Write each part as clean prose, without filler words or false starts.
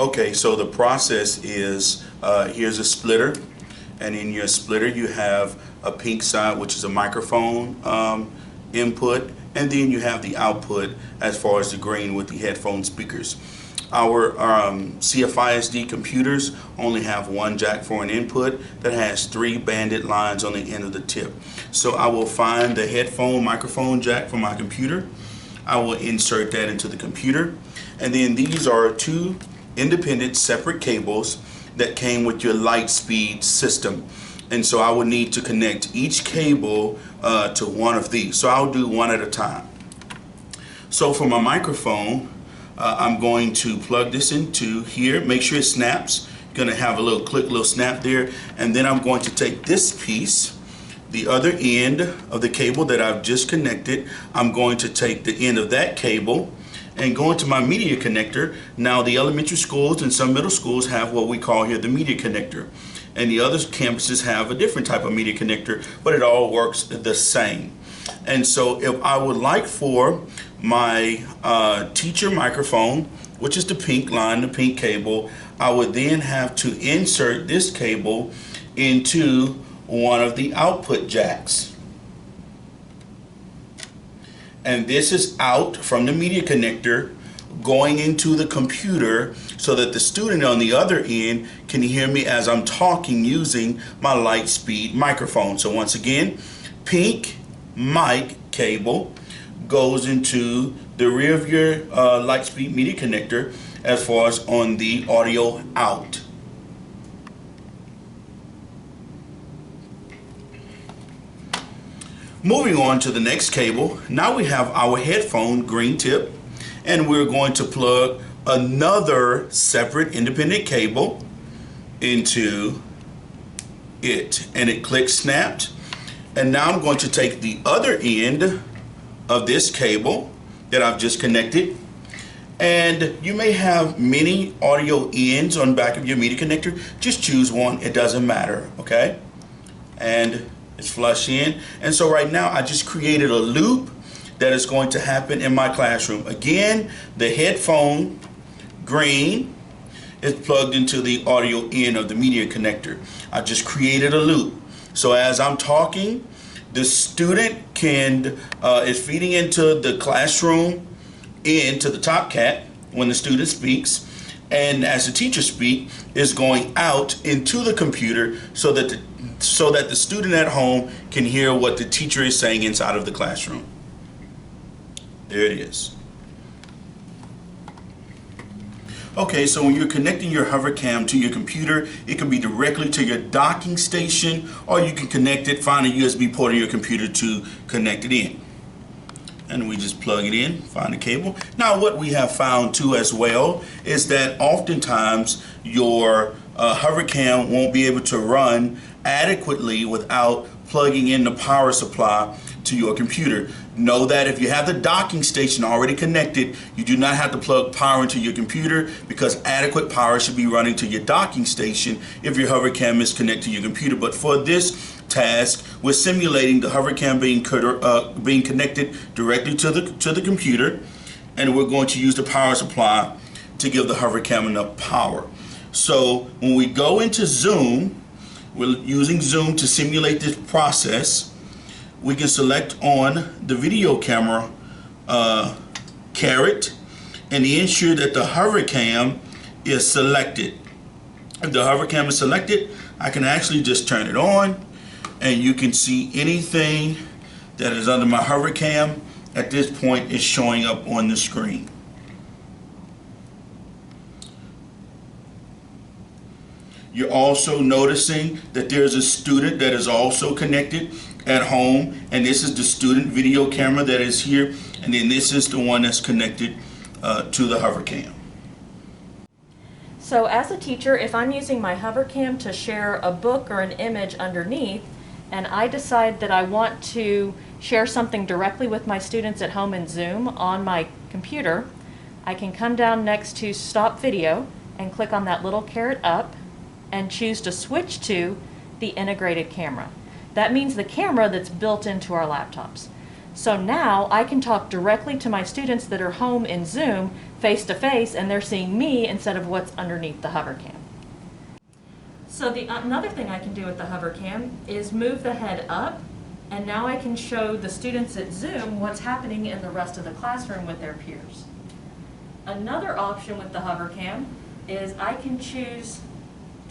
Okay, so the process is here's a splitter, and in your splitter you have a pink side, which is a microphone input, and then you have the output as far as the green with the headphone speakers. Our CFISD computers only have one jack for an input that has 3 banded lines on the end of the tip. So I will find the headphone microphone jack for my computer. I will insert that into the computer, and then these are 2 independent separate cables that came with your Lightspeed system. And so I would need to connect each cable to one of these. So I'll do one at a time. So for my microphone, I'm going to plug this into here. Make sure it snaps. You're going to have a little click, little snap there. And then I'm going to take this piece, the other end of the cable that I've just connected. I'm going to take the end of that cable and go into my media connector. Now the elementary schools and some middle schools have what we call here the media connector, and the other campuses have a different type of media connector, but it all works the same. And so if I would like for my teacher microphone, which is the pink line, the pink cable, I would then have to insert this cable into one of the output jacks. And this is out from the media connector going into the computer so that the student on the other end can hear me as I'm talking using my Lightspeed microphone. So once again, pink mic cable goes into the rear of your Lightspeed media connector as far as on the audio out. Moving on to the next cable, now we have our headphone green tip, and we're going to plug another separate independent cable into it, and it click snapped. And now I'm going to take the other end of this cable that I've just connected, and you may have many audio ends on the back of your media connector. Just choose one, it doesn't matter, okay? And it's flush in. And so right now I just created a loop that is going to happen in my classroom. Again, the headphone green is plugged into the audio end of the media connector. I just created a loop. So as I'm talking, the student is feeding into the classroom into the top cat when the student speaks, and as the teacher speaks, is going out into the computer so that the student at home can hear what the teacher is saying inside of the classroom. There it is. Okay, so when you're connecting your hovercam to your computer, it can be directly to your docking station, or you can connect it, find a USB port in your computer to connect it in. And we just plug it in, find the cable. Now what we have found too as well is that oftentimes your hovercam won't be able to run adequately without plugging in the power supply to your computer. Know that if you have the docking station already connected, you do not have to plug power into your computer, because adequate power should be running to your docking station if your hovercam is connected to your computer. But for this task, we're simulating the hovercam being connected directly to the computer, and we're going to use the power supply to give the hovercam enough power. So when we go into Zoom, we're using Zoom to simulate this process. We can select on the video camera caret and ensure that the hovercam is selected. If the hovercam is selected, I can actually just turn it on, and you can see anything that is under my hovercam at this point is showing up on the screen. You're also noticing that there's a student that is also connected at home, and this is the student video camera that is here, and then this is the one that's connected to the hovercam. So as a teacher, if I'm using my hovercam to share a book or an image underneath, and I decide that I want to share something directly with my students at home in Zoom on my computer, I can come down next to Stop Video and click on that little caret up and choose to switch to the integrated camera. That means the camera that's built into our laptops. So now I can talk directly to my students that are home in Zoom face to face, and they're seeing me instead of what's underneath the hover cam. So another thing I can do with the hover cam is move the head up, and now I can show the students at Zoom what's happening in the rest of the classroom with their peers. Another option with the hover cam is I can choose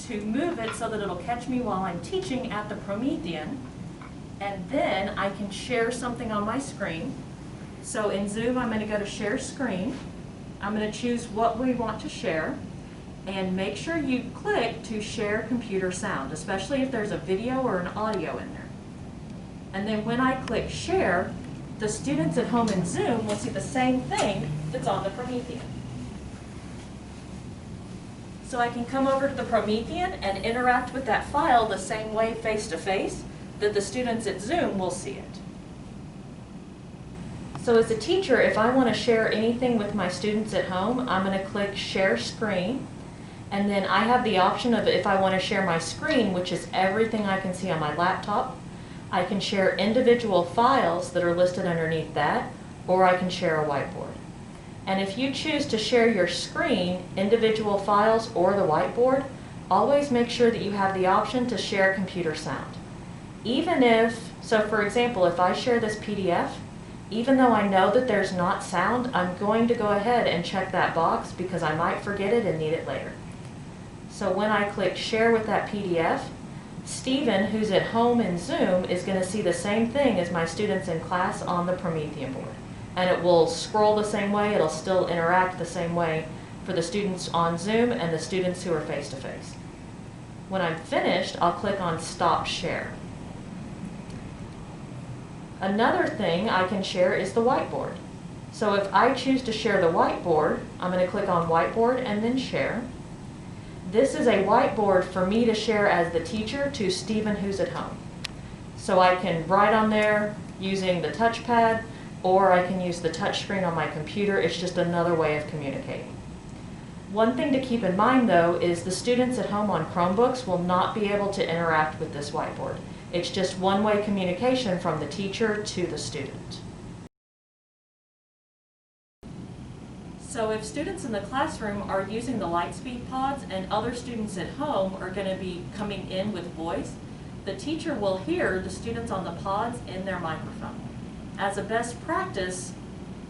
to move it so that it'll catch me while I'm teaching at the Promethean, and then I can share something on my screen. So in Zoom, I'm going to go to share screen. I'm going to choose what we want to share, and make sure you click to share computer sound, especially if there's a video or an audio in there. And then when I click share, the students at home in Zoom will see the same thing that's on the Promethean. So I can come over to the Promethean and interact with that file the same way face to face that the students at Zoom will see it. So as a teacher, if I want to share anything with my students at home, I'm going to click share screen, and then I have the option of if I want to share my screen, which is everything I can see on my laptop. I can share individual files that are listed underneath that, or I can share a whiteboard. And if you choose to share your screen, individual files, or the whiteboard, always make sure that you have the option to share computer sound. Even if, so for example, if I share this PDF, even though I know that there's not sound, I'm going to go ahead and check that box because I might forget it and need it later. So when I click share with that PDF, Stephen, who's at home in Zoom, is going to see the same thing as my students in class on the Promethean board. And it will scroll the same way, it'll still interact the same way for the students on Zoom and the students who are face-to-face. When I'm finished, I'll click on Stop Share. Another thing I can share is the whiteboard. So if I choose to share the whiteboard, I'm going to click on Whiteboard and then Share. This is a whiteboard for me to share as the teacher to Stephen who's at home. So I can write on there using the touchpad, or I can use the touch screen on my computer. It's just another way of communicating. One thing to keep in mind though is the students at home on Chromebooks will not be able to interact with this whiteboard. It's just one-way communication from the teacher to the student. So if students in the classroom are using the Lightspeed pods and other students at home are going to be coming in with voice, the teacher will hear the students on the pods in their microphone. As a best practice,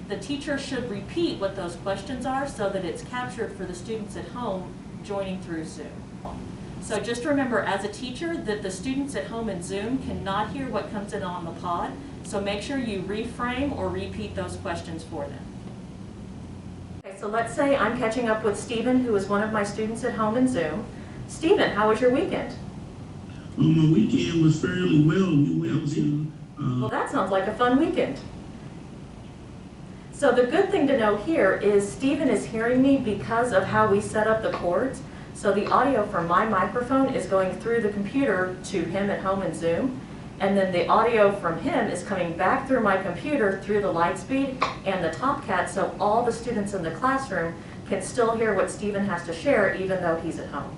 the teacher should repeat what those questions are so that it's captured for the students at home joining through Zoom. So just remember as a teacher that the students at home in Zoom cannot hear what comes in on the pod, so make sure you reframe or repeat those questions for them. Okay, so let's say I'm catching up with Stephen, who is one of my students at home in Zoom. Stephen, how was your weekend? My weekend was fairly well. I was in. Well, that sounds like a fun weekend. So the good thing to know here is Stephen is hearing me because of how we set up the cords. So the audio from my microphone is going through the computer to him at home in Zoom, and then the audio from him is coming back through my computer through the Lightspeed and the TopCat, so all the students in the classroom can still hear what Stephen has to share even though he's at home.